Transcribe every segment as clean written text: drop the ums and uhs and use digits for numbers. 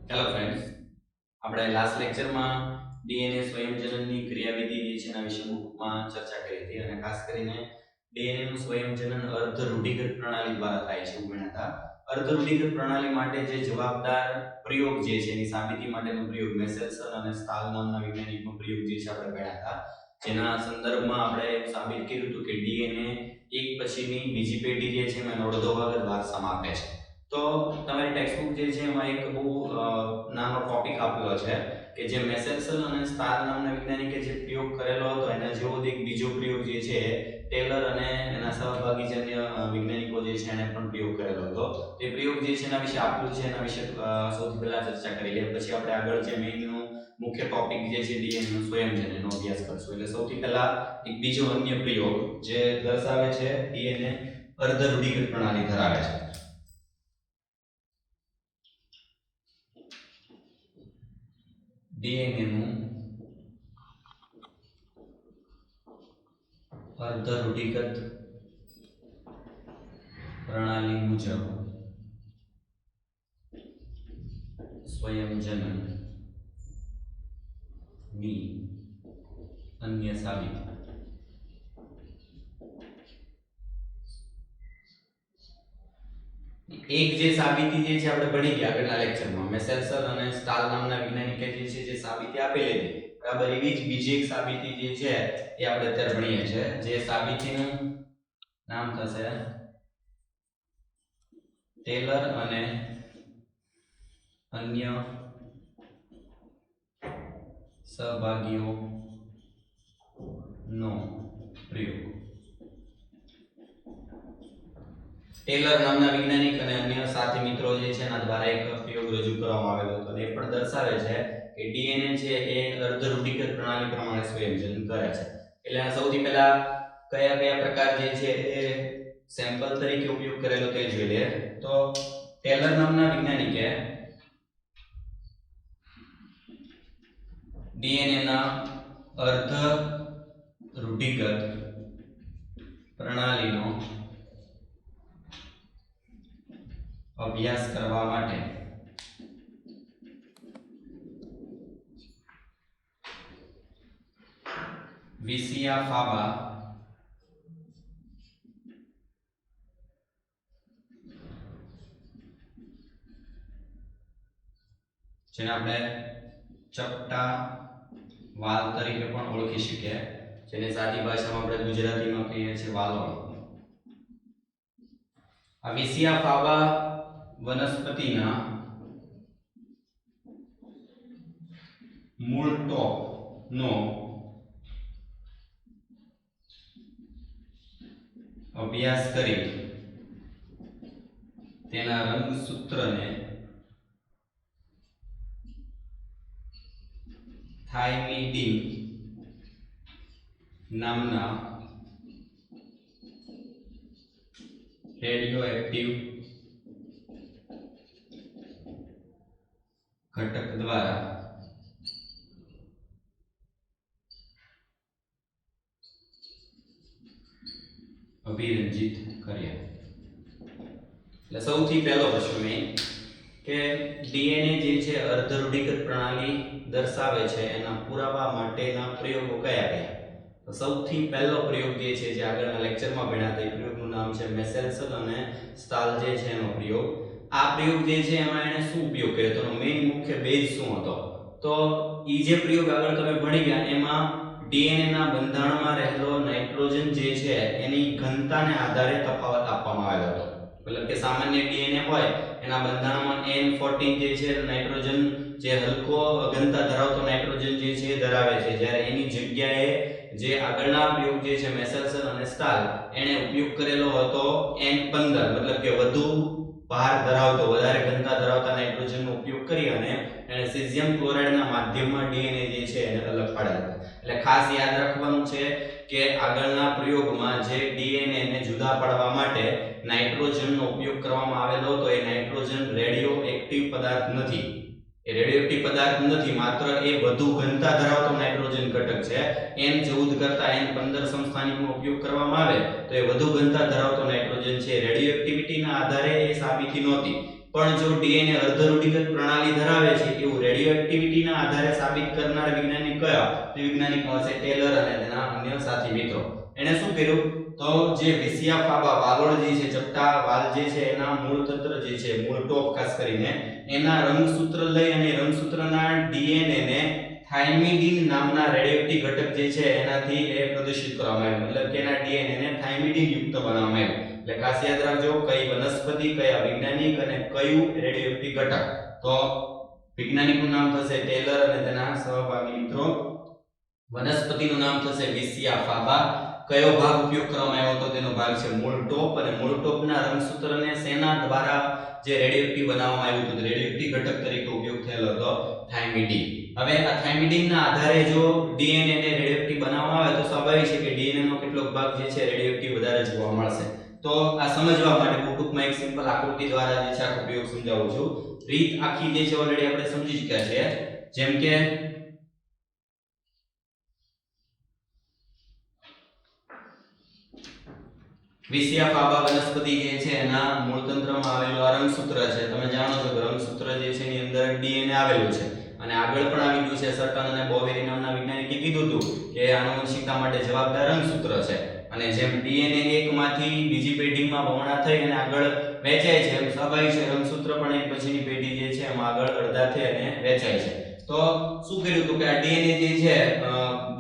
Hello friends, આપણે last લેક્ચરમાં DNA સ્વયંજનનની ક્રિયાવિધિ જે છે એના વિશે ટૂંકમાં ચર્ચા કરી હતી અને ખાસ કરીને ડીએનએ નું સ્વયંજનન અર્ધ રૂઢિગત પ્રણાલી દ્વારા થાય છે એવું ભણ્યા હતા. અર્ધ રૂઢિગત પ્રણાલી માટે જે જવાબદાર પ્રયોગ જે છે એની સાબિતી માટેનો પ્રયોગ મેસેલ્સન અને સ્ટાલ નામના વૈજ્ઞાનિકનો પ્રયોગ જે છે આપણે ભણ્યા હતા. જેના સંદર્ભમાં આપણે સાબિત કર્યું હતું કે ડીએનએ એક પછીની બીજી પેઢી જે છે એમાં અડધો ભાગ જ વારસામાં આપે છે. તો તમારી ટેક્સ્ટબુક જે છે એમાં એક બહુ નાનો ટોપિક આપેલો છે કે જે મેસેલ્સન અને સ્ટાલ નામના વૈજ્ઞાનિકે જે પ્રયોગ કરેલો હતો એના જેવો જ એક બીજો પ્રયોગ જે છે ટેલર અને એના સહભાગી જે અન્ય વૈજ્ઞાનિકો જે છે એને પણ પ્રયોગ કરેલો હતો. તે પ્રયોગ જે છે એના વિશે આપેલું છે એના વિશે સૌથી પહેલા ચર્ચા કરી લઈએ, પછી આપણે આગળ જે મેઇનનું મુખ્ય ટોપિક જે છે ડીએનએ નું સ્વયંજનન એનો અભ્યાસ કરશું. એટલે સૌથી પહેલા એક બીજો અન્ય પ્રયોગ જે દર્શાવે છે ડીએનએ અર્ધ રૂઢિગત પ્રણાલી ધરાવે છે. ડીએનએ નું અર્ધ રૂઢિગત પ્રણાલી મુજબ સ્વયંજનન ની અન્ય સાબિતી. એક જે સાબિતી જે છે આપણે ભણી ગયા આગળના લેક્ચરમાં મેસેલ્સન અને સ્ટાલ નામના વૈજ્ઞાનિકે જે સાબિતી આપેલી હતી, બરાબર એવી જ બીજી એક સાબિતી જે છે એ આપણે અત્યારે ભણીએ છીએ. જે સાબિતીનું નામ થશે ટેલર અને અન્ય સહભાગીઓનો પ્રયોગ. ટેલર નામના વૈજ્ઞાનિક અને અન્ય સાથી મિત્રો જે છે એના દ્વારા એક પ્રયોગ રજૂ કરવામાં આવેલો હતો અને એ પણ દર્શાવે છે કે ડીએનએ છે એ અર્ધ રૂઢિગત પ્રણાલી પ્રમાણે સ્વયંજનન કરે છે. એટલે સૌથી પહેલા કયા કયા પ્રકાર જે છે એ સેમ્પલ તરીકે ઉપયોગ કરેલો તે જોઈ લઈએ. તો ટેલર નામના વૈજ્ઞાનિકે ડીએનએ ના અર્ધ રૂઢિગત પ્રણાલીનો અભ્યાસ કરવા માટે વિસિયા ફાબા જેને આપણે ચપટા વાલ તરીકે પણ ઓળખી શકીએ, જેને સાદી ભાષામાં આપણે ગુજરાતીમાં કહીએ છીએ વાલોળ. આ વિસિયા ફાબા વનસ્પતિના મૂળ ટોપનો અભ્યાસ કરી તેના રંગસૂત્રને થાઇમિડીન નામના રેડિયોએક્ટિવ ઘટક દ્વારા અભિરંજિત કર્યા. એટલે સૌથી પહેલો પ્રશ્ન મેં કે ડીએનએ જે છે અર્ધ રૂઢિગત પ્રણાલી દર્શાવે છે એના પુરાવા માટેના પ્રયોગો કયા કયા? તો સૌથી પહેલો પ્રયોગ જે છે જે આગળના લેક્ચરમાં ભણ્યા હતા એ પ્રયોગનું નામ છે મેસેલ્સન અને સ્ટાલ જે છે એનો પ્રયોગ. આ પ્રયોગ જે છે એમાં એને શું ઉપયોગ કર્યો તો મેઇન મુખ્ય બેઝ શું હતો? તો ઈ જે પ્રયોગ આગળ તમે ભણી ગયા એમાં ડીએનએ ના બંધારણમાં રહેલો નાઇટ્રોજન જે છે એની ઘનતાને આધારે તફાવત આપવામાં આવેલો હતો. મતલબ કે સામાન્ય ડીએનએ હોય એના બંધારણમાં N14 જે છે નાઇટ્રોજન જે હલકો ઘનતા ધરાવતો નાઇટ્રોજન જે છે ધરાવે છે, જ્યારે એની જગ્યાએ જે આગળના પ્રયોગ જે છે મેસેલ્સન અને સ્ટાલ એને ઉપયોગ કરેલો હતો N15 મતલબ કે વધુ ભાર ધરાવતો વધારે ઘનતા ધરાવતા નાઇટ્રોજનનો ઉપયોગ કરી અને એને સીઝિયમ ક્લોરાઇડના માધ્યમમાં ડીએનએ જે છે એને અલગ પાડેલો. એટલે ખાસ યાદ રાખવાનું છે કે આગળના પ્રયોગમાં જે ડીએનએ ને જુદા પાડવા માટે નાઇટ્રોજનનો ઉપયોગ કરવામાં આવેલો હતો એ નાઇટ્રોજન રેડિયોએક્ટિવ પદાર્થ નથી. એ રેડિયોએક્ટિવ પદાર્થ નથી, માત્ર એ વધુ ઘનતા ધરાવતો નાઇટ્રોજન ઘટક છે. N14 કરતા N15 સમસ્થાનિકનો ઉપયોગ કરવામાં આવે તો એ વધુ ઘનતા ધરાવતો નાઇટ્રોજન છે. રેડિયોએક્ટિવિટીના આધારે એ સાબિતી નહોતી પણ જો ડીએનએ અર્ધરૂઢિગત પ્રણાલી ધરાવે છે એવું રેડિયોએક્ટિવિટીના આધારે સાબિત કરનાર વૈજ્ઞાનિક કયા? તે વૈજ્ઞાનિક હશે ટેલર અને તેના અન્ય સાથી મિત્રો. એને શું કર્યું? તો જે વિસિયા ફાબા વાલોળ જે છે, ચપટા વાલ જે છે, એના મૂળ તંત્ર જે છે, મૂળ ટોપ ખાસ કરીને એના રંગસૂત્ર લઈ અને રંગસૂત્રના ડીએનએ ને થાઇમિડીન નામના રેડિયોએક્ટિવ ઘટક જે છે એનાથી એ પ્રદર્શિત કરવામાં આવ્યું. મતલબ કે એના ડીએનએ ને થાઇમિડીન યુક્ત બનાવવામાં આવ્યું. એટલે ખાસ યાદ રાખજો કઈ વનસ્પતિ, કયા વૈજ્ઞાનિક અને કયું રેડિયોએક્ટિવ ઘટક. તો વૈજ્ઞાનિકનું નામ થશે ટેલર અને તેના સહભાગી મિત્રો. વનસ્પતિનું નામ થશે વિસિયા ફાબા. કયો ભાગ ઉપયોગ કરવામાં આવ્યો તો તેનો ભાગ છે મૂળ ટોપ, અને મૂળ ટોપના રંગસૂત્રને સેના દ્વારા જે રેડિયોએક્ટિવ બનાવવામાં આવ્યું હતું, રેડિયોએક્ટિવ ઘટક તરીકે ઉપયોગ થયેલો હતો થાઇમિડીન. હવે આ થાઇમિડીનના આધારે જો ડીએનએ ને રેડિયોએક્ટિવ બનાવવામાં આવે તો સ્વાભાવિક છે કે ડીએનએ નો કેટલોક ભાગ જે છે રેડિયોએક્ટિવ વધારે જોવા મળશે. તો આ સમજવા માટે હું ટૂંકમાં એક સિમ્પલ આકૃતિ દ્વારા જે છે આખો પ્રયોગ સમજાવું છું. રીત આખી જે છે ઓલરેડી આપણે સમજી ચૂક્યા છે. જેમ કે વિસિયા ફાબા વનસ્પતિ જે છે એના મૂળ તંત્રમાં આવેલું આ રંગસૂત્ર છે. તમે જાણો છો કે રંગસૂત્ર જે છે એની અંદર ડીએનએ આવેલું છે અને આગળ પણ આવી ગયું છે. સર્ટન અને બોવેરી નામના વૈજ્ઞાનિકે કીધું હતું કે આનુવંશિકતા માટે જવાબદાર રંગસૂત્ર છે. અને જેમ ડીએનએ એકમાંથી બીજી પેઢીમાં બમણા થઈ અને આગળ વહેંચાય છે, એમ સ્વાભાવિક છે રંગસૂત્ર પણ એક પછીની પેઢી જે છે એમાં આગળ અડધા થઈ અને વહેંચાય છે. તો શું કર્યું હતું કે આ ડીએનએ જે છે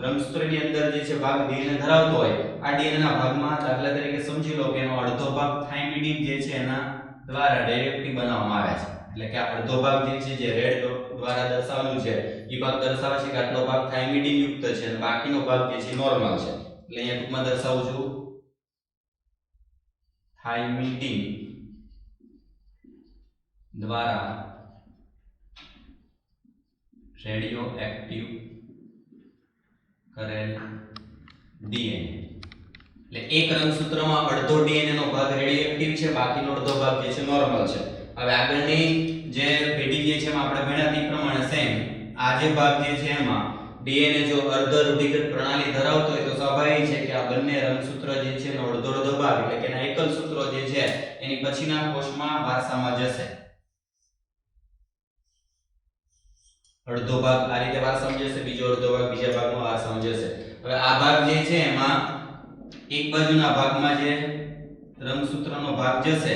રંગસૂત્રની અંદર જે છે ભાગ ડીએનએ ધરાવતો હોય, આ ડીએનએ ના ભાગમાં દાખલા તરીકે સમજી લો કે એનો અડધો ભાગ થાઇમિડીન જે છે એના દ્વારા રેડિયોએક્ટિવ બનાવવામાં આવે છે. એટલે કે આ અડધો ભાગ જે છે જે રેડ ડોટ દ્વારા દર્શાવેલું છે એ ભાગ દર્શાવે છે કે આટલો ભાગ થાઇમિડીન યુક્ત છે અને બાકીનો ભાગ જે છે નોર્મલ છે. એટલે અહીંયા ટૂંકમાં દર્શાવું છું થાઇમિડીન દ્વારા રેડિયોએક્ટિવ કરેલ ડીએનએ. એટલે એક રંગસૂત્રમાં અડધો ડીએનએ નો ભાગ રેડિયોએક્ટિવ છે, બાકીનો અડધો ભાગ જે છે નોર્મલ છે. હવે આગળની જે પેઢી જે છે એમાં આપણે ભણ્યા તે પ્રમાણે સેમ આ જે ભાગ જે છે એમાં ડીએનએ જો અર્ધરૂઢિગત પ્રણાલી ધરાવતો હોય તો સ્વાભાવિક છે કે આ બંને રંગસૂત્ર જે છે એનો અડધો ભાગ એટલે કે એના એકલ સૂત્રો જે છે એની પછીના કોષમાં વારસામાં જશે. અડધો ભાગ આ રીતે વારસામાં જશે, બીજો અડધો ભાગ બીજા ભાગમાં વારસામાં જશે. હવે આ ભાગ જે છે એમાં એક બાજુના ભાગમાં જે રંગસૂત્રનો ભાગ જશે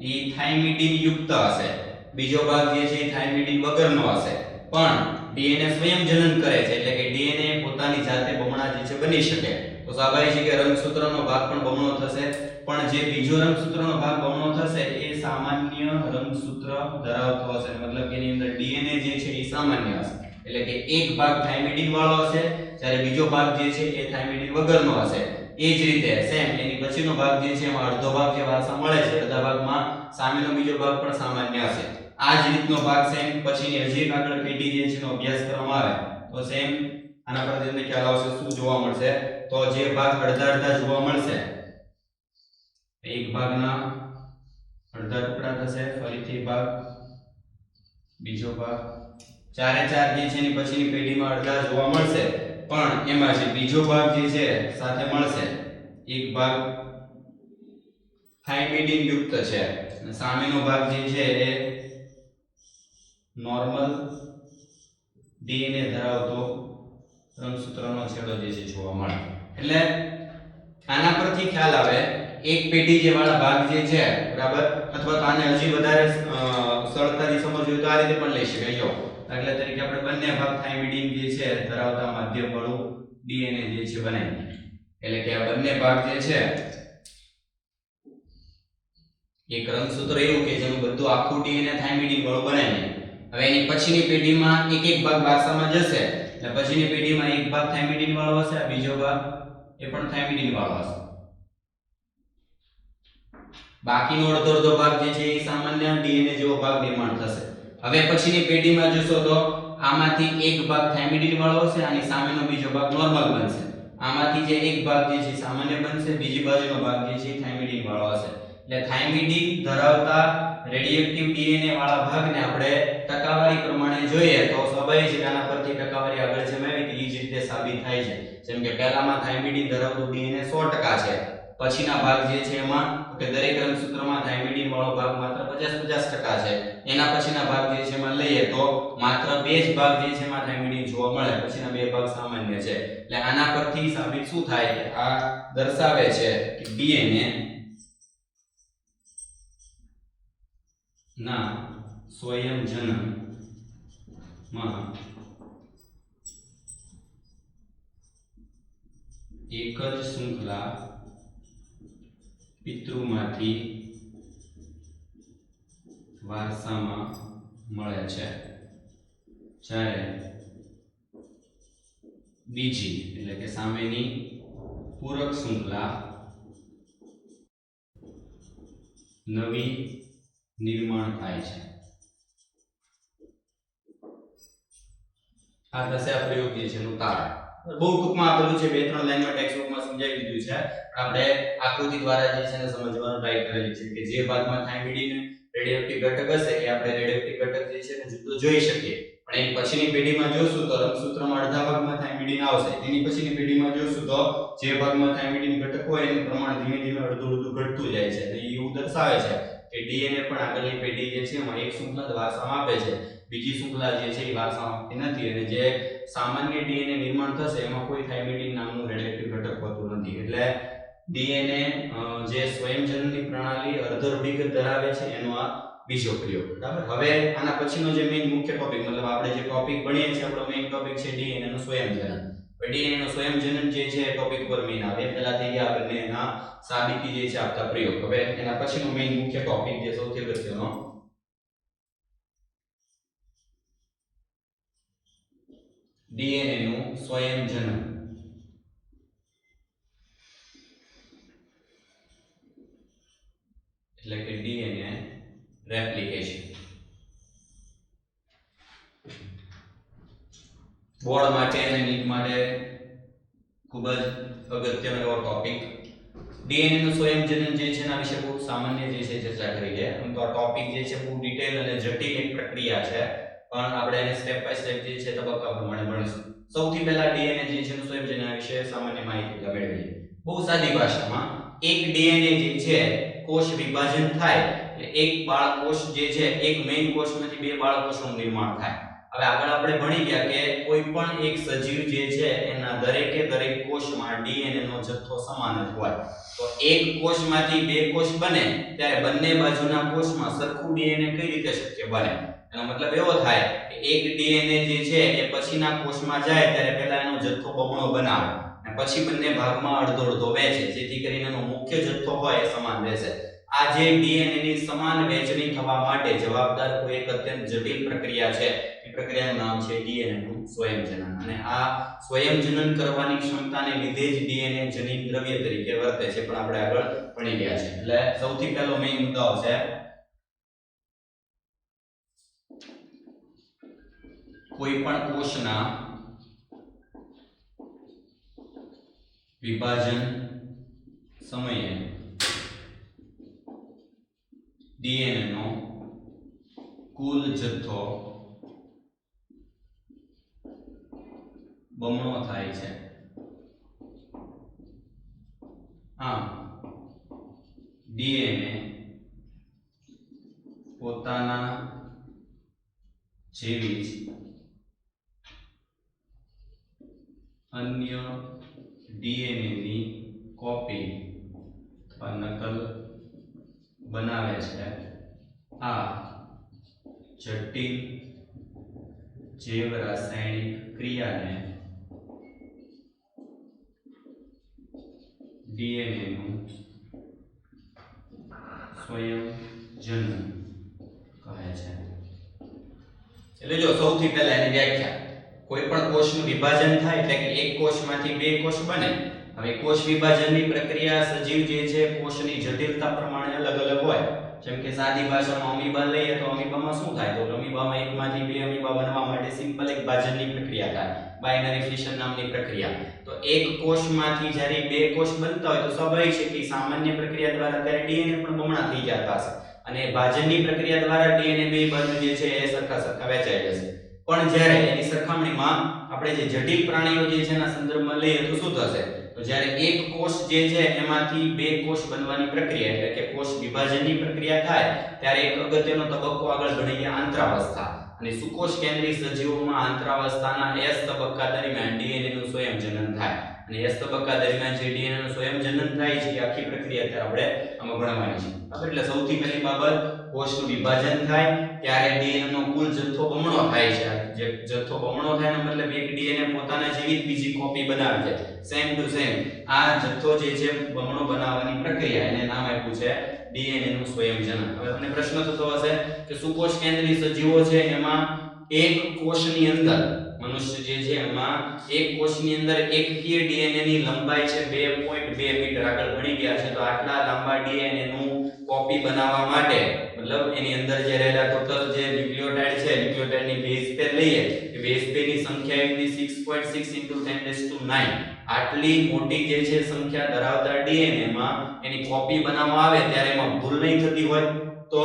એ થાઇમિડીન યુક્ત હશે, બીજો ભાગ જે છે એ થાઇમિડીન વગરનો હશે. પણ ડીએનએ સ્વયં જનન કરે છે એટલે કે ડીએનએ પોતાની જાતે બમણા જે છે બની શકે. તો સ્વાભાવિક છે કે રંગસૂત્રનો ભાગ પણ બમણો થશે, પણ જે બીજો રંગસૂત્રનો ભાગ બમણો થશે એ સામાન્ય રંગસૂત્ર ધરાવતો હશે. મતલબ કે એની અંદર ડીએનએ જે છે એ સામાન્ય હશે. એટલે કે એક ભાગ થાઇમિડીન વાળો હશે જ્યારે બીજો ભાગ જે છે એ થાઇમિડીન વગરનો હશે. એ જ રીતે સેમ એની પછીનો ભાગ જે છે એમાં અડધો ભાગ જે વારસા મળે છે, અડધા ભાગમાં સામેનો બીજો ભાગ પણ સામાન્ય હશે. આ જ રીતનો ભાગ સેમ પછીની હજી એક આગળ પેઢી જે છે એનો અભ્યાસ કરવામાં આવે તો સેમ આના પર તમને ખ્યાલ આવશે શું જોવા મળશે. તો જે ભાગ અડધા જોવા મળશે, એક ભાગના અડધા ટુકડા થશે, ફરીથી ભાગ, બીજો ભાગ, ચારે ચાર જે છે એની પછીની પેઢીમાં અડધા જોવા મળશે. પણ એમાં જે બીજો ભાગ જે છે સાથે મળશે, એક ભાગ થાઇમિડીન યુક્ત છે અને સામેનો ભાગ જે છે એ નોર્મલ ડીએનએ ધરાવતો રંગસૂત્રનો છેડો જે છે જોવા મળે. એટલે આના પરથી ખ્યાલ આવે એક પેઢી જે વાળા ભાગ જે છે બરાબર, અથવા તો આને હજી વધારે સરળતાથી સમજવું હોય તો આ રીતે પણ લઈ શકાય. જો દાખલા તરીકે આપણે બંને ભાગ થાઇમિડીન જે છે ધરાવતા મધ્યમ વાળું ડીએનએ જે છે બનાવીએ. એટલે કે આ બંને ભાગ જે છે એક રંગસૂત્ર એવું કે જેનું બધું આખું ડીએનએ થાઇમિડીન વાળું બનાવીએ. હવે એની પછીની પેઢીમાં એક એક ભાગ વારસામાં જશે એટલે પછીની પેઢીમાં એક ભાગ થાઇમિડીન વાળો હશે, બીજો ભાગ એ પણ થાઇમિડીન વાળો હશે, બાકીનો અડધો ભાગ જે છે એ સામાન્ય ડીએનએ જેવો ભાગ નિર્માણ થશે. હવે પછીની પેઢીમાં જોશો તો આમાંથી એક ભાગ થાઇમિડીન વાળો હશે, આની સામેનો બીજો ભાગ નોર્મલ બનશે. આમાંથી જે એક ભાગ જે છે સામાન્ય બનશે, બીજી બાજુનો ભાગ જે છે થાઇમિડીન વાળો હશે. એટલે થાઇમિડીન ધરાવતા રેડિયોએક્ટિવ ડીએનએ વાળા ભાગને આપણે ટકાવારી પ્રમાણે જોઈએ તો સ્વાભાવિક છે કે આના પરથી ટકાવારી આગળ જેમ આવી હતી એ જ રીતે સાબિત થાય છે. જેમ કે પહેલામાં થાઇમિડીન ધરાવતું ડીએનએ 100% છે, પછીના ભાગ જે છે એમાં કે દરેક રંગસૂત્રમાં થાઇમિડીન વાળો ભાગ માત્ર 50-50% છે. એના પછીના ભાગ જે છે એમાં લઈએ તો માત્ર 2 જ ભાગ જે છે એમાં થાઇમિડીન જોવા મળે, પછીના 2 ભાગ સામાન્ય છે. એટલે આના પરથી સાબિત શું થાય કે આ દર્શાવે છે કે ડીએનએ ના સ્વયંજનનમાં એક જ શૃંખલા પિતૃમાંથી વારસામાં મળે છે, જ્યારે બીજી એટલે કે સામેની પૂરક શૃંખલા નવી નિર્માણ થાય છે. આ થશે આ પ્રયોગ જે છે એનું તારણ. બહુ ટૂંકમાં આપેલું છે, 2-3 લાઈનમાં ટેક્સ્ટ બુકમાં સમજાવી દીધું છે. આપણે આકૃતિ દ્વારા જે છે ને સમજવાનો ટ્રાય કરેલી છે કે જે ભાગમાં થાઇમિડીન રેડિયોએક્ટિવ ઘટક હશે એ આપણે રેડિયોએક્ટિવ ઘટક જે છે ને જુદો જોઈ શકીએ, પણ એની પછીની પેઢીમાં જોશું તો રંગસૂત્રમાં અડધા ભાગમાં થાઇમિડીન આવશે. એની પછીની પેઢીમાં જોશું તો જે ભાગમાં થાઇમિડીન ઘટક હોય એનું પ્રમાણ ધીમે ધીમે અડધું ઘટતું જાય છે. એટલે એવું દર્શાવે છે કે ડીએનએ પણ આગળની પેઢી જે છે એમાં એક શૃંખલા વારસામાં આપે છે, બીજી શૃંખલા જે છે એ વારસામાં આપતી નથી. અને જે સામાન્ય ડીએનએ નિર્માણ થશે એમાં કોઈ થાઇમિડીન નામનું રેડિયોએક્ટિવ ઘટક હોતું નથી. એટલે ડીએનએ જે સ્વયંજનની પ્રણાલી અર્ધરૂઢિગત ધરાવે છે એનો આ બીજો પ્રયોગ. બરાબર. હવે આના પછીનો જે મેઈન મુખ્ય ટોપિક, મતલબ આપણે જે ટોપિક ભણીએ છીએ આપણો મેઈન ટોપિક છે ડીએનએ નું સ્વયંજનન. ડીએનએ નું સ્વયંજનન જે છે ટોપિક પર મેઈન આવે. પહેલા થઈ ગયા આપણને એના સાબિતી જે છે આપતા પ્રયોગ. હવે એના પછીનો મેઈન મુખ્ય ટોપિક જે સૌથી અગત્યનો ડીએનએ નું સ્વયંજનન. એટલે કે ડીએનએ રેપ્લિકેશન. બોર્ડ માટે અને નીટ માટે ખૂબ જ અગત્યનો એવો ટોપિક. ડીએનએ નું સ્વયંજનન જે છે એના વિશે બહુ સામાન્ય જે છે ચર્ચા કરી છે. આમ તો આ ટોપિક જે છે બહુ ડિટેલ અને જટિલ એક પ્રક્રિયા છે, પણ આપણે એને સ્ટેપ બાય સ્ટેપ જે છે તબક્કા પ્રમાણે ભણીશું. સૌથી પહેલા ડીએનએ જે છે એનું સ્વયંજનન વિશે સામાન્ય માહિતી મેળવીએ. બહુ સાદી ભાષામાં એક ડીએનએ જે છે કોષ વિભાજન થાય એટલે એક બાળકોષ જે છે એક મેઇન કોષમાંથી 2 બાળકોષનું નિર્માણ થાય. હવે આગળ આપણે ભણી ગયા કે કોઈ પણ એક સજીવ જે છે એના દરેકે દરેક કોષમાં ડીએનએ નો જથ્થો સમાન જ હોય. તો એક કોષમાંથી 2 કોષ બને ત્યારે બંને બાજુના કોષમાં સરખું ડીએનએ કઈ રીતે શક્ય બને? એનો મતલબ એવો થાય કે એક ડીએનએ જે છે એ પછીના કોષમાં જાય ત્યારે પહેલા એનો જથ્થો બમણો બનાવે અને પછી બંને ભાગમાં અડધો અડધો વહેંચે, જેથી કરીને એનો મુખ્ય જથ્થો હોય એ સમાન રહેશે. આ જે ડીએનએ ની સમાન વહેંચણી થવા માટે જવાબદાર કોઈ એક અત્યંત જટિલ પ્રક્રિયા છે, એ પ્રક્રિયાનું નામ છે ડીએનએ નું સ્વયંજનન. અને આ સ્વયંજનન કરવાની ક્ષમતાને લીધે જ ડીએનએ જનીન દ્રવ્ય તરીકે વર્તે છે, પણ આપણે આગળ ભણી ગયા છે. એટલે સૌથી પહેલો મેઈન મુદ્દો છે કોઈ પણ કોષના વિભાજન સમયે ડીએનએ નો કુલ જથ્થો બમણો થાય છે. આમ ડીએનએ પોતાના જેવી જ અન્ય ડીએનએ ની કોપી અથવા નકલ બનાવે છે. આ જટિલ જૈવ રાસાયણિક ક્રિયાને ડીએનએ નું સ્વયંજનન કહે છે. એટલે જો સૌથી પહેલા એની વ્યાખ્યા, કોઈ પણ કોષનું વિભાજન થાય એટલે કે એક કોષમાંથી 2 કોષ બને. હવે કોષ વિભાજનની પ્રક્રિયા સજીવ જે છે કોષની જટિલતા પ્રમાણે અલગ અલગ હોય. જેમ કે સાદી ભાષામાં અમીબા લઈએ તો અમીબામાં શું થાય? તો અમીબામાં એકમાંથી 2 અમીબા બનવા માટે સિમ્પલ એક ભાજનની પ્રક્રિયા થાય, બાઇનરી ફિશન નામની પ્રક્રિયા. તો એક કોષમાંથી જ્યારે 2 કોષ બનતા હોય તો સ્વાભાવિક છે કે સામાન્ય પ્રક્રિયા દ્વારા ત્યારે ડીએનએ પણ બમણા થઈ જતા હશે અને ભાજનની પ્રક્રિયા દ્વારા ડીએનએ બે બાજુ જે છે એ સરખા વહેંચાઈ જશે. પણ જ્યારે એની સરખામણીમાં આપણે જે જટિલ પ્રાણીઓ જે છે એના સંદર્ભમાં લઈએ તો શું થશે? તો તો જ્યારે એક કોષ જે છે એમાંથી બે કોષ બનવાની પ્રક્રિયા એટલે કે કોષ વિભાજનની પ્રક્રિયા થાય ત્યારે એક અગત્યનો તબક્કો આગળ ગણીએ આંતરાવસ્થા. અને સુકોષ કેન્દ્રી સજીવોમાં આંતરાવસ્થાના S તબક્કા દરમિયાન ડીએનએ નું સ્વયંજનન થાય. અને S તબક્કા દરમિયાન જે ડીએનએ નું સ્વયંજનન થાય છે એ આખી પ્રક્રિયા આપણે આમાં ભણવાની છે. બરાબર, એટલે સૌથી પહેલી બાબત કોષનું વિભાજન થાય ત્યારે ડીએનએ નો કુલ જથ્થો બમણો થાય છે. જે જથ્થો બમણો થાય એનો મતલબ એક ડીએનએ પોતાના જેવી જ બીજી કોપી બનાવે છે, સેમ ટુ સેમ. આ જથ્થો જે છે બમણો બનાવવાની પ્રક્રિયા એને નામ આપ્યું છે ડીએનએ નું સ્વયંજનન. હવે તમને પ્રશ્ન થતો હશે કે સુકોષ કેન્દ્રી સજીવો છે એમાં એક કોષની અંદર મનુષ્ય જે છે એમાં એક કોષની અંદર એકકીય ડીએનએ ની લંબાઈ છે 2.2 મીટર. આગળ ભણી ગયા છે તો આટલા લાંબા ડીએનએ નું કોપી બનાવવા માટે મતલબ એની અંદર જે રહેલા ટોટલ જે ન્યુક્લિયોટાઇડ છે ન્યુક્લિયોટાઇડની બેઝ પેર લઈએ કે બેઝ પેરની સંખ્યા એવી 6.6 × 10⁹ આટલી મોટી જે છે સંખ્યા ધરાવતા ડીએનએ માં એની કોપી બનાવવા આવે ત્યારે એમાં ભૂલ નહીં થતી હોય તો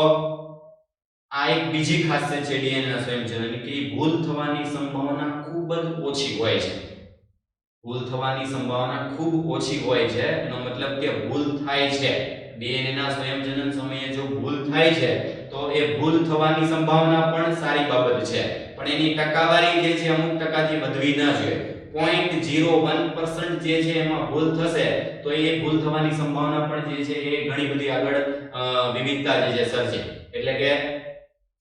આ એક બીજી ખાસિયત છે ડીએનએ ના સ્વયંજનનની કે ભૂલ થવાની સંભાવના ખૂબ જ ઓછી હોય છે. ભૂલ થવાની સંભાવના ખૂબ ઓછી હોય છે એનો મતલબ કે ભૂલ થાય છે ડીએનએ ના સ્વયંજનન સમયે જો ભૂલ થાય છે તો એ ભૂલ થવાની સંભાવના પણ સારી બાબત છે, પણ એની ટકાવારી જે છે અમુક ટકાથી વધવી ન જોઈએ. 0.01% જે છે એમાં ભૂલ થશે તો એ ભૂલ થવાની સંભાવના પણ જે છે એ ઘણી બધી આગળ વિવિધતા જે છે સર્જે. એટલે કે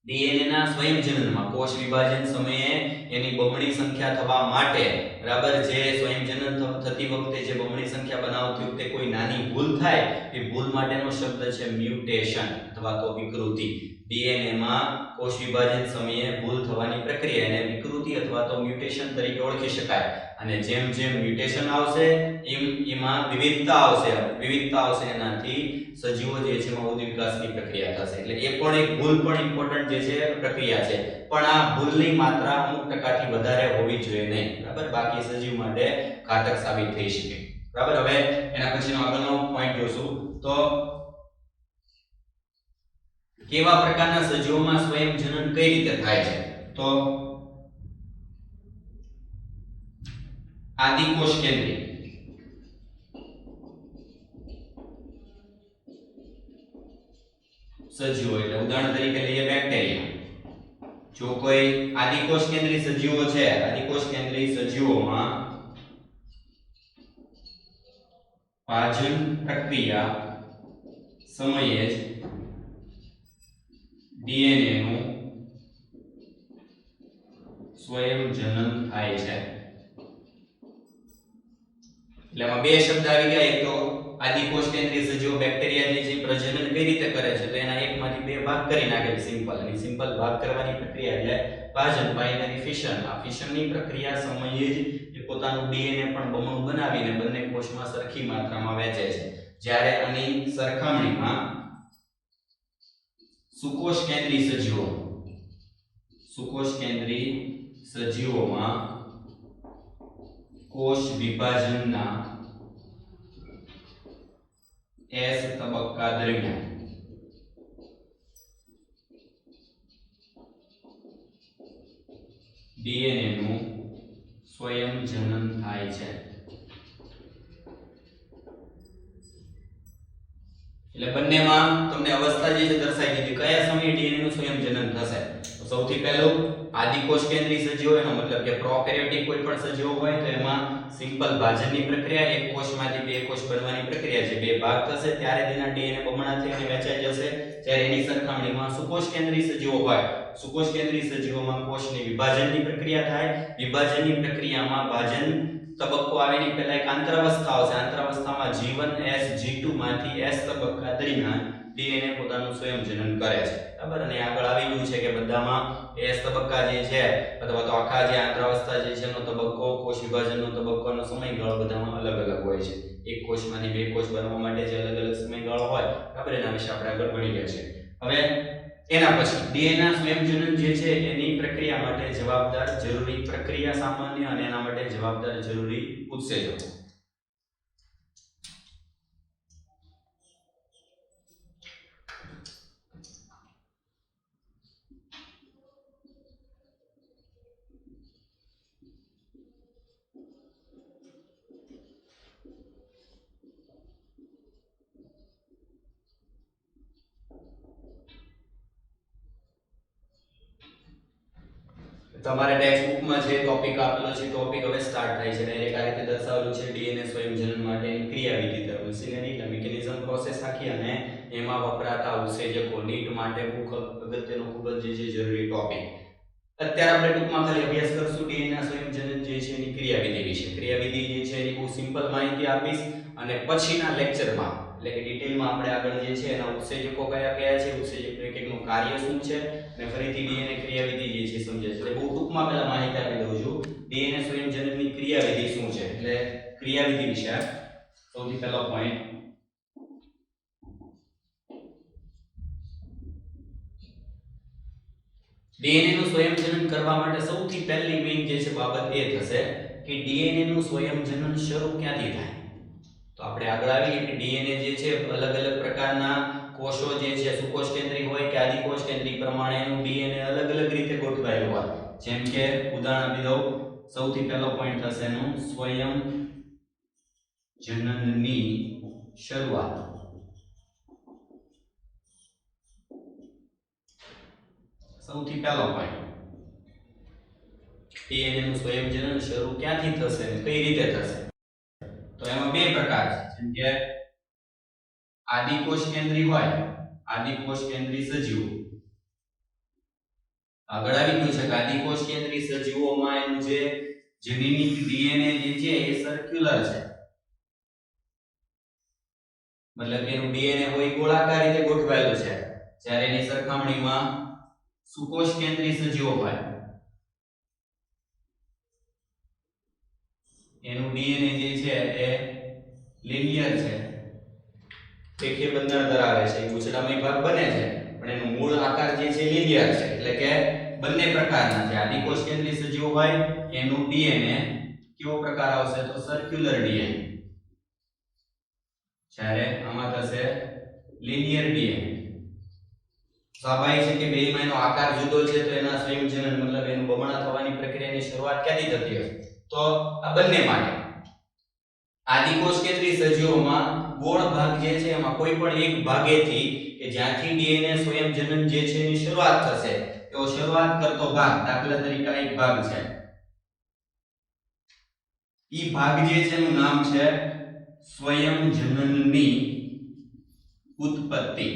ડીએનએ ના સ્વયંજનનમાં કોષ વિભાજન સમયે એની બમણી સંખ્યા થવા માટે બરાબર જે સ્વયંજનન થતી વખતે જે બમણી સંખ્યા બનાવતી વખતે કોઈ નાની ભૂલ થાય એ ભૂલ માટેનો શબ્દ છે મ્યુટેશન અથવા તો વિકૃતિ. ડીએનએ માં કોષ વિભાજન સમયે ભૂલ થવાની પ્રક્રિયાને વિકૃતિ અથવા તો મ્યુટેશન તરીકે ઓળખી શકાય. અને જેમ જેમ મ્યુટેશન આવશે એમાં વિવિધતા આવશે એનાથી સજીવો જે છે એમાં ઉદ્દીપ વિકાસની પ્રક્રિયા થશે. એટલે એ પણ એક ભૂલ પણ ઇમ્પોર્ટન્ટ જે છે પ્રક્રિયા છે, પણ આ ભૂલની માત્રા અમુક ટકાથી વધારે હોવી જોઈએ નહીં. બરાબર, બાકી સજીવ માટે ઘાતક સાબિત થઈ શકે. બરાબર, હવે એના પછીનો આગળનો પોઈન્ટ જોશું તો કેવા પ્રકારના સજીવોમાં સ્વયંજનન કઈ રીતે થાય છે. તો આદિકોષ કેન્દ્રી સજીવો એટલે ઉદાહરણ તરીકે લઈએ બેક્ટેરિયા. જો કોઈ આદિકોષ કેન્દ્રી સજીવો છે, આદિકોષ કેન્દ્રી સજીવોમાં પાચન પ્રક્રિયા સમયે જ ડીએનએ નું સ્વયંજનન થાય છે. એટલે આમાં બે શબ્દ આવી ગયા. એક તો આદિકોષ કેન્દ્રીય સજીવો બેક્ટેરિયા જે પ્રજનન કઈ રીતે કરે છે તો એના એકમાંથી બે ભાગ કરી નાખે સિમ્પલ. અને સિમ્પલ ભાગ કરવાની પ્રક્રિયા એટલે પાચન, બાઇનરી ફિશન. આ ફિશનની પ્રક્રિયા સમયે જ એ પોતાનું ડીએનએ પણ બમણું બનાવીને બંને કોષમાં સરખી માત્રામાં વહેંચે છે. જ્યારે આની સરખામણીમાં સુકોષ કેન્દ્રી સજીવોમાં કોષ વિભાજનના S તબક્કા દરમિયાન ડીએનએ નું સ્વયંજનન થાય છે. એટલે બંનેમાં તમને અવસ્થા જે છે દર્શાવી દીધી કયા સમયે ડીએનએ નું સ્વયંજનન થશે. તો સૌથી પહેલું આદિકોષ કેન્દ્રી સજીવો એનો મતલબ કે પ્રોકેરિયોટિક કોઈ પણ સજીવો હોય તો એમાં સિમ્પલ ભાજનની પ્રક્રિયા, એક કોષમાંથી બે કોષ બનવાની પ્રક્રિયા છે, બે ભાગ થશે ત્યારે તેના ડીએનએ બમણા થઈને વહેંચાઈ જશે. જ્યારે એની સરખામણીમાં સુકોષ કેન્દ્રી સજીવો હોય, સુકોષ કેન્દ્રી સજીવોમાં કોષની વિભાજનની પ્રક્રિયા થાય. વિભાજનની પ્રક્રિયામાં ભાજન તબક્કો આવેની પહેલા એક આંતરાવસ્થા આવશે. આંતરાવસ્થામાં G1 S G2 માંથી S તબક્કા દરમિયાન ડીએનએ પોતાનું સ્વયંજનન કરે છે. બરાબર, અને આગળ આવી ગયું છે કે બધામાં S તબક્કા જે છે અથવા તો આખા જે આંતરાવસ્થા જે છે એનો તબક્કો, કોષ વિભાજનનો તબક્કોનો સમયગાળો બધામાં અલગ અલગ હોય છે. એક કોષમાંથી બે કોષ બનવા માટે જે અલગ અલગ સમયગાળો હોય, બરાબર, એના વિશે આપણે આગળ ભણી ગયા છે. હવે એના પછી ડીએનએ સ્વયંજનન જે છે એની પ્રક્રિયા માટે જવાબદાર જરૂરી પ્રક્રિયા સામાન્ય અને એના માટે જવાબદાર જરૂરી ઉત્સેચકો. તમારે ટેક્સ્ટ બુકમાં જે ટોપિક આપેલો છે ટોપિક હવે સ્ટાર્ટ થાય છે ડાયરેક્ટ આ રીતે દર્શાવેલું છે ડીએનએ સ્વયંજનન માટેની ક્રિયાવિધિ તરફ મશીનરી એટલે મિકેનિઝમ પ્રોસેસ આખી અને એમાં વપરાતા ઉત્સેચકો નીટ માટે અગત્યનો ખૂબ જ જે જરૂરી ટોપિક અત્યારે આપણે ટૂંકમાં ખાલી અભ્યાસ કરશું ડીએનએ સ્વયંજનન જે છે એની ક્રિયાવિધિ વિશે ક્રિયાવિધિ જે છે એની બહુ સિમ્પલ માહિતી આપીશ અને પછીના લેક્ચરમાં એટલે કે ડિટેલમાં આપણે આગળ જે છે એના ઉત્સેચકો કયા કયા છે ઉત્સેચક એક એકનું કાર્ય શું છે અને ફરીથી ડીએનએ ક્રિયાવિધિ જે છે સમજે છે એટલે બહુ ટૂંકમાં પહેલા માહિતી આપી દઉં છું ડીએનએ સ્વયંજનનની ક્રિયાવિધિ શું છે એટલે ક્રિયાવિધિ વિશે સૌથી પહેલો પોઈન્ટ ડીએનએ નું સ્વયંજનન કરવા માટે સૌથી પહેલી મેઇન જે છે બાબત એ થશે કે ડીએનએ નું સ્વયંજનન શરૂ ક્યાંથી થાય તો આપણે આગળ આવીએ કે ડીએનએ જે છે અલગ અલગ પ્રકારના કોષો જે છે સુકોષ કેન્દ્રી હોય કે આદિકોષ કેન્દ્રી પ્રમાણે એનું ડીએનએ અલગ અલગ રીતે ગોઠવાયેલું હોય જેમ કે ઉદાહરણ આપી દઉં સૌથી પહેલો પોઈન્ટ થશે એનું સ્વયંજનનની શરૂઆત સૌથી પહેલો પોઈન્ટ ડીએનએ નું સ્વયંજનન શરૂ ક્યાંથી થશે અને કઈ રીતે થશે તો એમાં બે પ્રકાર છે જેમ કે આદિકોષ કેન્દ્રી હોય આદિકોષ કેન્દ્રી સજીવો આગળ આવી ગયું છે કે આદિકોષ કેન્દ્રી સજીવોમાં એનું જે જેનેટિક ડીએનએ જે છે એ સર્ક્યુલર છે મતલબ એનું ડીએનએ હોય ગોળાકાર રીતે ગોઠવાયેલું છે જ્યારે એની સરખામણીમાં સુકોષ કેન્દ્રી સજીવો હોય એનું ડીએનએ જે છે એ લિનિયર છે રેખીય બંધારણ ધરાવે છે ગૂંચળામય ભાગ બને છે પણ એનો મૂળ આકાર જે છે લિનિયર છે એટલે કે બંને પ્રકારના છે આદિકોષ કેન્દ્રી સજીવો હોય એનું ડીએનએ કેવો પ્રકાર આવશે તો સર્ક્યુલર ડીએનએ જ્યારે આમાં થશે લિનિયર ડીએનએ સ્વાભાવિક છે કે બેયમાં એનો આકાર જુદો છે તો એના સ્વયંજનન મતલબ એનું બમણા થવાની પ્રક્રિયાની શરૂઆત ક્યાંથી થતી હશે તો આ બંને માટે આદિકોષ કેન્દ્રી સજીવોમાં ગોળ ભાગ જે છે એમાં કોઈ પણ એક ભાગેથી કે જ્યાંથી ડીએનએ સ્વયંજનન જે છે એની શરૂઆત થશે એવો શરૂઆત કરતો ભાગ દાખલા તરીકે એક ભાગ છે ઈ ભાગ જે છે એનું નામ છે સ્વયંજનનની ઉત્પત્તિ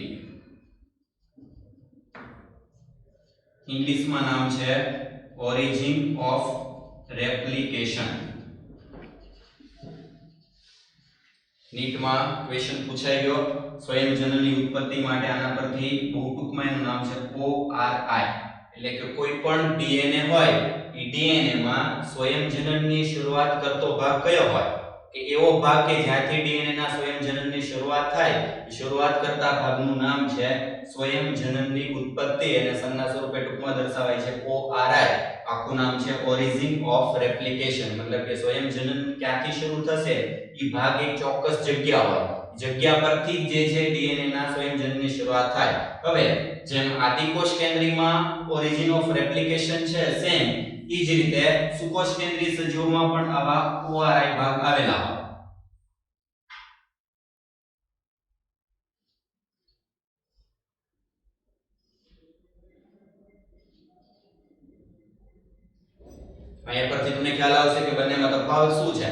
ઇંગ્લિશમાં નામ છે ઓરિજિન ઓફ રેપ્લિકેશન નીટમાં ક્વેશ્ચન પૂછાઈ ગયો સ્વયંજનનની ઉત્પત્તિ માટે આના પરથી બહુ ટૂંકમાં એનું નામ છે ORI એટલે કે કોઈ પણ ડીએનએ હોય એ ડીએનએ માં સ્વયંજનનની શરૂઆત કરતો ભાગ કયો હોય કે એવો ભાગ કે જ્યાંથી ડીએનએ ના સ્વયંજનનની શરૂઆત થાય એ શરૂઆત કરતા ભાગનું નામ છે સ્વયંજનનની ઉત્પત્તિ અને સંજ્ઞા સ્વરૂપે ટૂંકમાં દર્શાવાય છે ORI આખું નામ છે ઓરિજિન ઓફ રેપ્લિકેશન મતલબ કે સ્વયંજનન ક્યાંથી શરૂ થશે એ ભાગ એક ચોક્કસ જગ્યા હોય જગ્યા પરથી જે છે ડીએનએ ના સ્વયંજનનની શરૂઆત થાય હવે જેમ આદિકોષ કેન્દ્રીમાં ઓરિજિન ઓફ રેપ્લિકેશન છે સેમ ઈ જ રીતે સુકોષ કેન્દ્રી સજીવોમાં પણ આવા ORI ભાગ આવેલા હોય અહીંયા પરથી તમને ખ્યાલ આવશે કે બંનેમાં તફાવત શું છે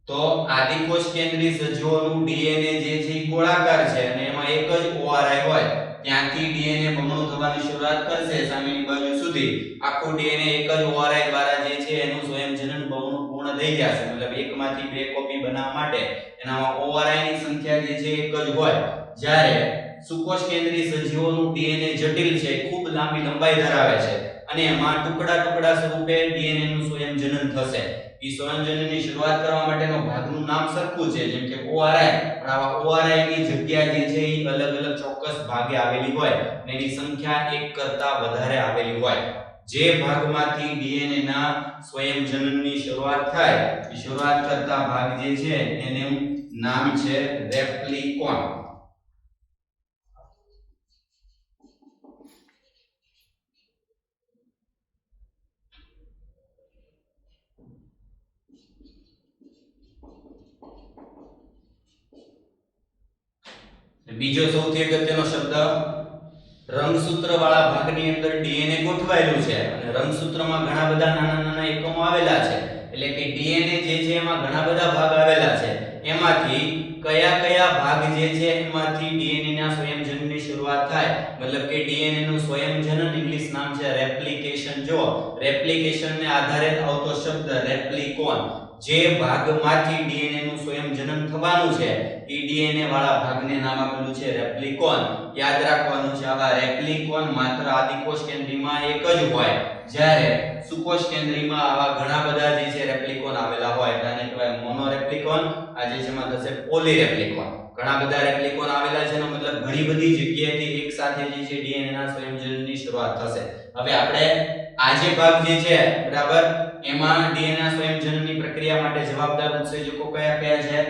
તો આદિકોષ કેન્દ્રી સજીવોનું ડીએનએ જે છે એ ગોળાકાર છે અને એમાં એક જ ORI હોય ત્યાંથી ડીએનએ બમણું થવાની શરૂઆત કરશે સામેની બાજુ સુધી આખું ડીએનએ એક જ ORI દ્વારા જે છે એનું સ્વયંજનન બમણું પૂર્ણ થઈ જશે મતલબ એકમાંથી બે કોપી બનાવવા માટે એનામાં ORI ની સંખ્યા જે છે એક જ હોય જ્યારે સુકોષ કેન્દ્રી સજીવોનું ડીએનએ જટિલ છે ખૂબ લાંબી લંબાઈ ધરાવે છે અને એમાં ટુકડા ટુકડા સ્વરૂપે ડીએનએ નું સ્વયંજનન થશે ઈ સ્વયંજનનની શરૂઆત કરવા માટેનો ભાગનું નામ સરખું છે જેમ કે ORI પણ આવા ORI ની જગ્યા જે છે ઈ અલગ અલગ ચોક્કસ ભાગે આવેલી હોય અને એની સંખ્યા એક કરતા વધારે આવેલી હોય જે ભાગમાંથી ડીએનએ ના સ્વયંજનનની શરૂઆત થાય એ શરૂઆત કરતા ભાગ જે છે એનું નામ છે રેપ્લિકોન બીજો સૌથી અગત્યનો શબ્દ રંગસૂત્ર વાળા ભાગની અંદર ડીએનએ ગોઠવાયેલું છે અને રંગસૂત્રમાં ઘણા બધા નાના નાના એકમો આવેલા છે, એટલે કે ડીએનએ જે છે એમાં ઘણા બધા ભાગ આવેલા છે, એમાંથી કયા કયા ભાગ જે છે એમાંથી ડીએનએ ના સ્વયંજનનની શરૂઆત થાય, મતલબ કે ડીએનએ નું સ્વયંજનન ઇંગ્લિશ નામ છે રેપ્લિકેશન. જો રેપ્લિકેશન ને આધારે આવતો શબ્દ રેપ્લિકોન, જે ભાગમાંથી ડીએનએ નું સ્વયંજનન થવાનું છે એ ડીએનએ વાળા ભાગને નામ આપેલું છે રેપ્લિકોન. યાદ રાખવાનું છે આવા રેપ્લિકોન માત્ર આદિકોષ કેન્દ્રીમાં એક જ હોય, જ્યારે સુકોષ કેન્દ્રીમાં આવા ઘણા બધા જે છે રેપ્લિકોન આવેલા હોય એટલે આને કહેવાય મોનો રેપ્લિકોન. આ જે છે એમાં થશે પોલી રેપ્લિકોન. ઘણા બધા રેપ્લિકોન આવેલા છે એનો મતલબ ઘણી બધી જગ્યાએથી એક સાથે જે છે ડીએનએ ના સ્વયંજનનની શરૂઆત થશે. હવે આપણે આ જે ભાગ જે છે બરાબર એમાં ડીએનએ ના સ્વયંજનનની પ્રક્રિયા માટે જવાબદાર ઉત્સેચકો કયા કયા છે?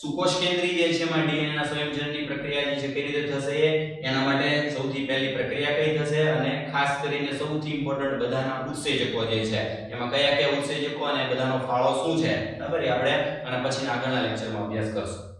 સુકોષ કેન્દ્રી જે છે એમાં ડીએનએ ના સ્વયંજનનની પ્રક્રિયા જે છે કઈ રીતે થશે એના માટે સૌથી પહેલી પ્રક્રિયા કઈ થશે, અને ખાસ કરીને સૌથી ઇમ્પોર્ટન્ટ બધાના ઉત્સેચકો જે છે એમાં કયા કયા ઉત્સેચકો અને બધાનો ફાળો શું છે બરાબર એ આપણે અને પછીના આગળના લેક્ચરમાં અભ્યાસ કરશું.